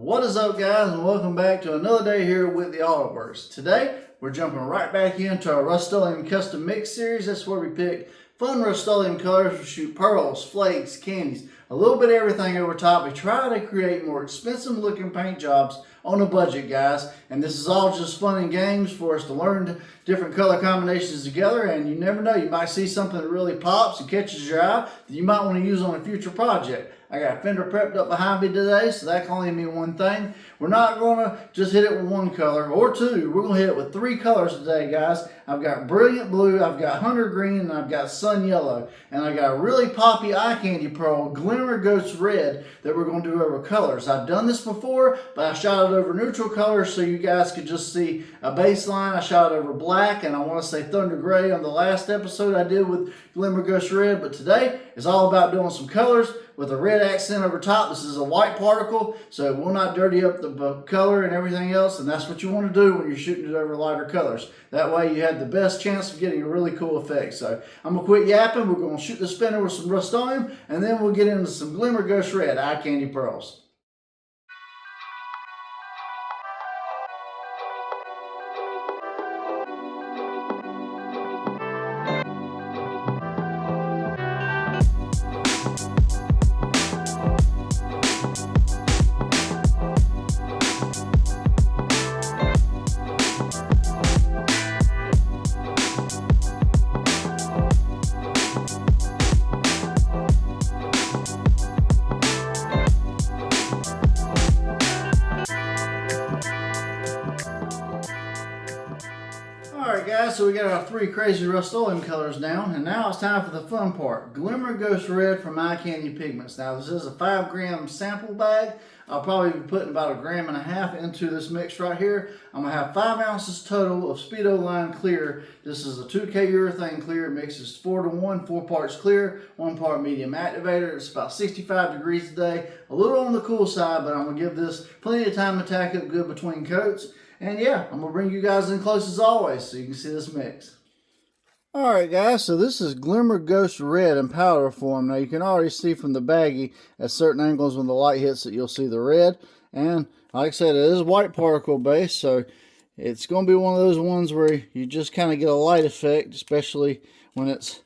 What is up, guys, and welcome back to another day here with the AutoWorks. Today we're jumping right back into our Rust-Oleum custom mix series. That's where we pick fun Rust-Oleum colors. We shoot pearls, flakes, candies, a little bit of everything over top. We try to create more expensive looking paint jobs on a budget, guys, and this is all just fun and games for us to learn different color combinations together. And you never know, you might see something that really pops and catches your eye that you might want to use on a future project. I got a fender prepped up behind me today, so that can only mean one thing. We're not going to just hit it with one color or two. We're going to hit it with three colors today, guys. I've got brilliant blue, I've got hunter green, and I've got sun yellow. And I got a really poppy eye candy pearl, Glimmer Ghost Red, that we're going to do over colors. I've done this before, but I shot it over neutral colors so you guys could just see a baseline. I shot it over black, and I want to say thunder gray on the last episode I did with Glimmer Ghost Red. But today is all about doing some colors with a red accent over top. This is a white particle, so it will not dirty up the color and everything else, and that's what you want to do when you're shooting it over lighter colors. That way you have the best chance of getting a really cool effect. So I'm going to quit yapping. We're going to shoot the spinner with some Rust-Oleum, and then we'll get into some Glimmer Ghost Red eye candy pearls. Alright guys, so we got our three crazy Rust-Oleum colors down, and now it's time for the fun part. Glimmer Ghost Red from Eye Candy Pigments. Now this is a 5-gram sample bag. I'll probably be putting about 1.5 grams into this mix right here. I'm going to have 5 ounces total of Speedo Line Clear. This is a 2K urethane clear. It mixes 4-to-1, 4 parts clear, 1 part medium activator. It's about 65 degrees today. A little on the cool side, but I'm going to give this plenty of time to tack up good between coats. And yeah, I'm going to bring you guys in close as always so you can see this mix. Alright guys, so this is Glimmer Ghost Red in powder form. Now you can already see from the baggie at certain angles when the light hits it, you'll see the red. And like I said, it is white particle base, so it's going to be one of those ones where you just kind of get a light effect, especially when it's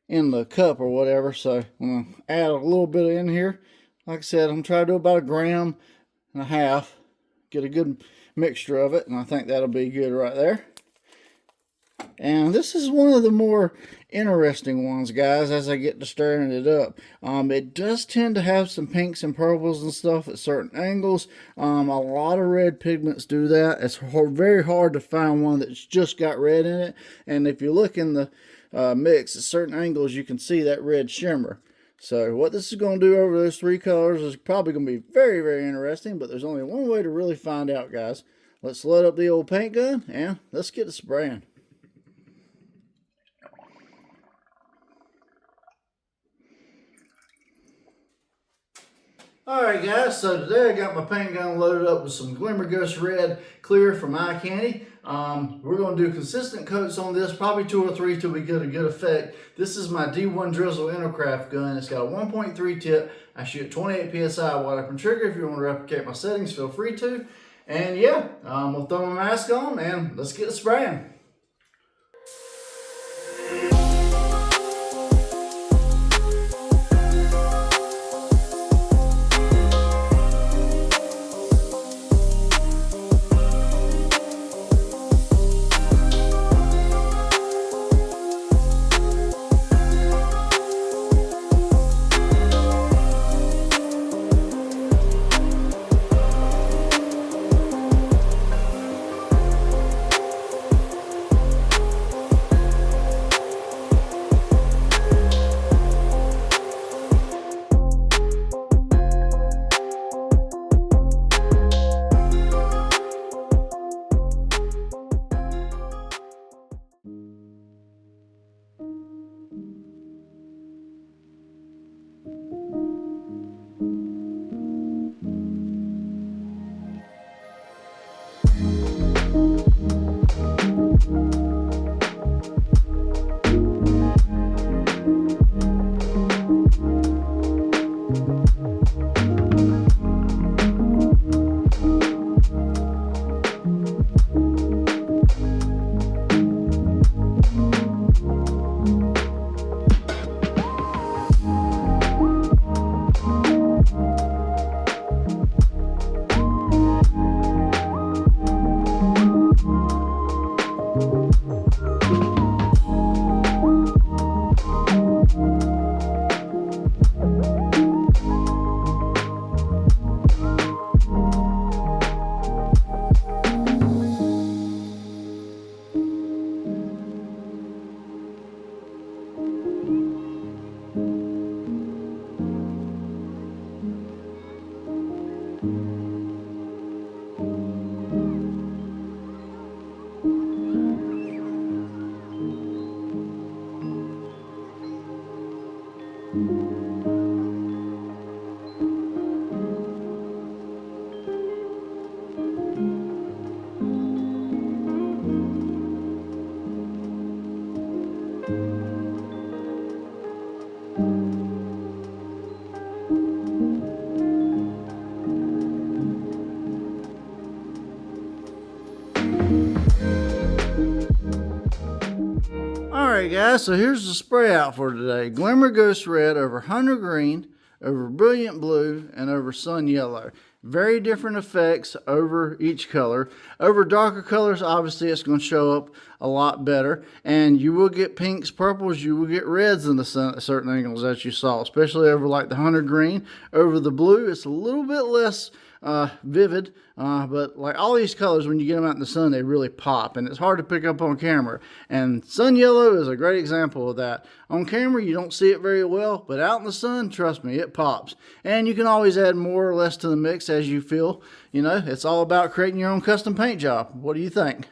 in the cup or whatever. So I'm going to add a little bit in here. Like I said, I'm trying to do about 1.5 grams. Get a good mixture of it, and I think that'll be good right there. And this is one of the more interesting ones, guys, as I get to stirring it up. It does tend to have some pinks and purples and stuff at certain angles. A lot of red pigments do that. It's very hard to find one that's just got red in it. And if you look in the mix at certain angles, you can see that red shimmer. So what this is going to do over those three colors is probably going to be very, very interesting, but there's only one way to really find out, guys. Let's load up the old paint gun and let's get to spraying. Alright guys, so today I got my paint gun loaded up with some Glimmer Ghost Red Clear from Eye Candy. We're going to do consistent coats on this, probably 2 or 3 till we get a good effect. This is my D1 Drizzle Intercraft gun. It's got a 1.3 tip. I shoot 28 psi wide open trigger. If you want to replicate my settings, feel free to. And yeah, we'll throw my mask on and let's get spraying. Alright guys, so here's the spray out for today. Glimmer Ghost Red over Hunter Green, over Brilliant Blue, and over Sun Yellow. Very different effects over each color. Over darker colors, obviously it's going to show up a lot better. And you will get pinks, purples, you will get reds in the sun at certain angles that you saw. Especially over like the Hunter Green. Over the blue, it's a little bit less vivid, but like all these colors, when you get them out in the sun, they really pop, and it's hard to pick up on camera. And Sun Yellow is a great example of that. On camera, you don't see it very well, but out in the sun, trust me, it pops. And you can always add more or less to the mix as you feel. You know, it's all about creating your own custom paint job. What do you think?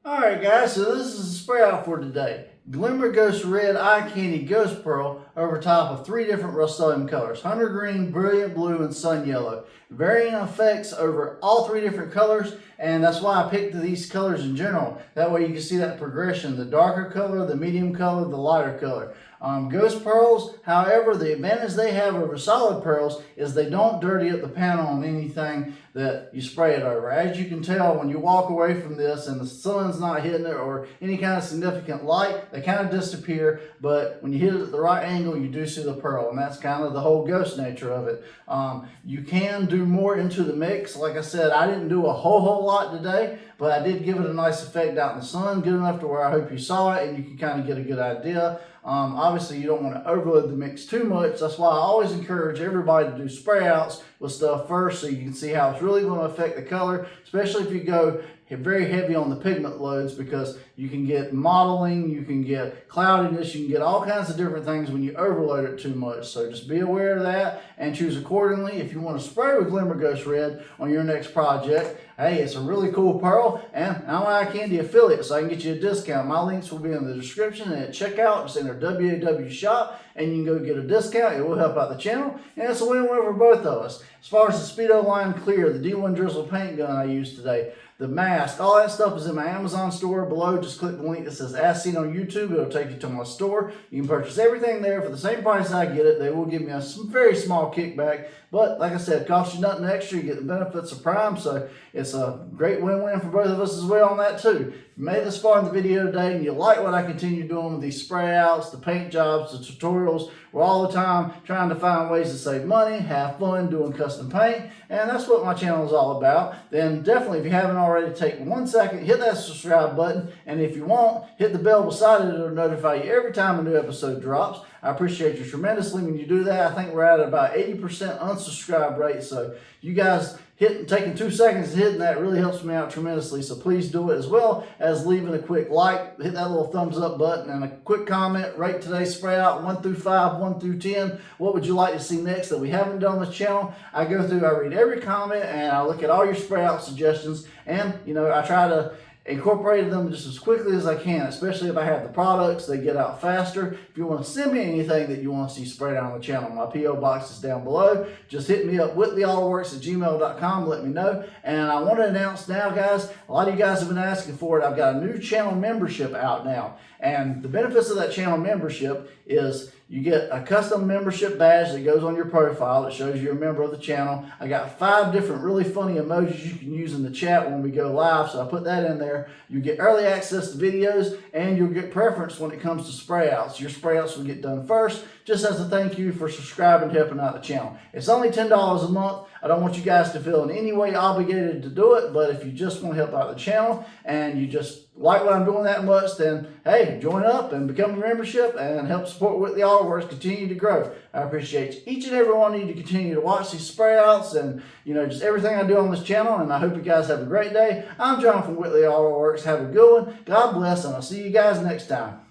Alright guys, so this is the spray out for today. Glimmer Ghost Red Eye Candy Ghost Pearl over top of 3 different Rust-Oleum colors. Hunter Green, Brilliant Blue, and Sun Yellow. Varying effects over all 3 different colors, and that's why I picked these colors in general. That way you can see that progression. The darker color, the medium color, the lighter color. Ghost pearls, however, the advantage they have over solid pearls is they don't dirty up the panel on anything that you spray it over. As you can tell, when you walk away from this and the sun's not hitting it or any kind of significant light, they kind of disappear, but when you hit it at the right angle, you do see the pearl, and that's kind of the whole ghost nature of it. You can do more into the mix. Like I said, I didn't do a whole lot today, but I did give it a nice effect out in the sun, good enough to where I hope you saw it and you can kind of get a good idea. Obviously, you don't want to overload the mix too much. That's why I always encourage everybody to do spray outs with stuff first so you can see how it's really going to affect the color, especially if you go very heavy on the pigment loads, because you can get mottling, you can get cloudiness, you can get all kinds of different things when you overload it too much. So just be aware of that and choose accordingly. If you want to spray with Glimmer Ghost Red on your next project, hey, it's a really cool pearl, and I'm an Eye Candy affiliate, so I can get you a discount. My links will be in the description and at checkout. Just enter WAW shop and you can go get a discount. It will help out the channel, and it's a win-win for both of us. As far as the Speedo Line Clear, the D1 Drizzle paint gun I used today, the mask, all that stuff is in my Amazon store below. Just click the link that says As Seen on YouTube. It'll take you to my store. You can purchase everything there for the same price I get it. They will give me a very small kickback, but like I said, it costs you nothing extra. You get the benefits of Prime, so it's a great win-win for both of us as well on that too. If you made this far in the video today and you like what I continue doing with these spray outs, the paint jobs, the tutorials, we're all the time trying to find ways to save money, have fun doing custom paint, and that's what my channel is all about. Then definitely, if you haven't already, take 1 second, hit that subscribe button, and if you want, hit the bell beside it. It'll notify you every time a new episode drops. I appreciate you tremendously when you do that. I think we're at about 80% unsubscribe rate, so you guys taking 2 seconds and hitting that really helps me out tremendously, so please do it, as well as leaving a quick like, hit that little thumbs up button, and a quick comment. Rate today's spray out 1 through 5, 1 through 10. What would you like to see next that we haven't done on this channel? I go through, I read every comment, and I look at all your spray out suggestions, and you know, I try to incorporate them just as quickly as I can, especially if I have the products. They get out faster. If you want to send me anything that you want to see sprayed out on the channel, my P.O. box is down below. Just hit me up, WHITLEYAutoworks@gmail.com, let me know. And I want to announce now, guys, a lot of you guys have been asking for it. I've got a new channel membership out now. And the benefits of that channel membership is you get a custom membership badge that goes on your profile that shows you're a member of the channel. I got 5 different really funny emojis you can use in the chat when we go live, so I put that in there. You get early access to videos, and you'll get preference when it comes to spray outs. Your spray outs will get done first, just as a thank you for subscribing and helping out the channel. It's only $10 a month. I don't want you guys to feel in any way obligated to do it, but if you just want to help out the channel and you just like what I'm doing that much, then hey, join up and become a membership and help support Whitley Autoworks continue to grow. I appreciate each and every one of you to continue to watch these spray outs and, you know, just everything I do on this channel, and I hope you guys have a great day. I'm John from Whitley Autoworks. Have a good one. God bless, and I'll see you guys next time.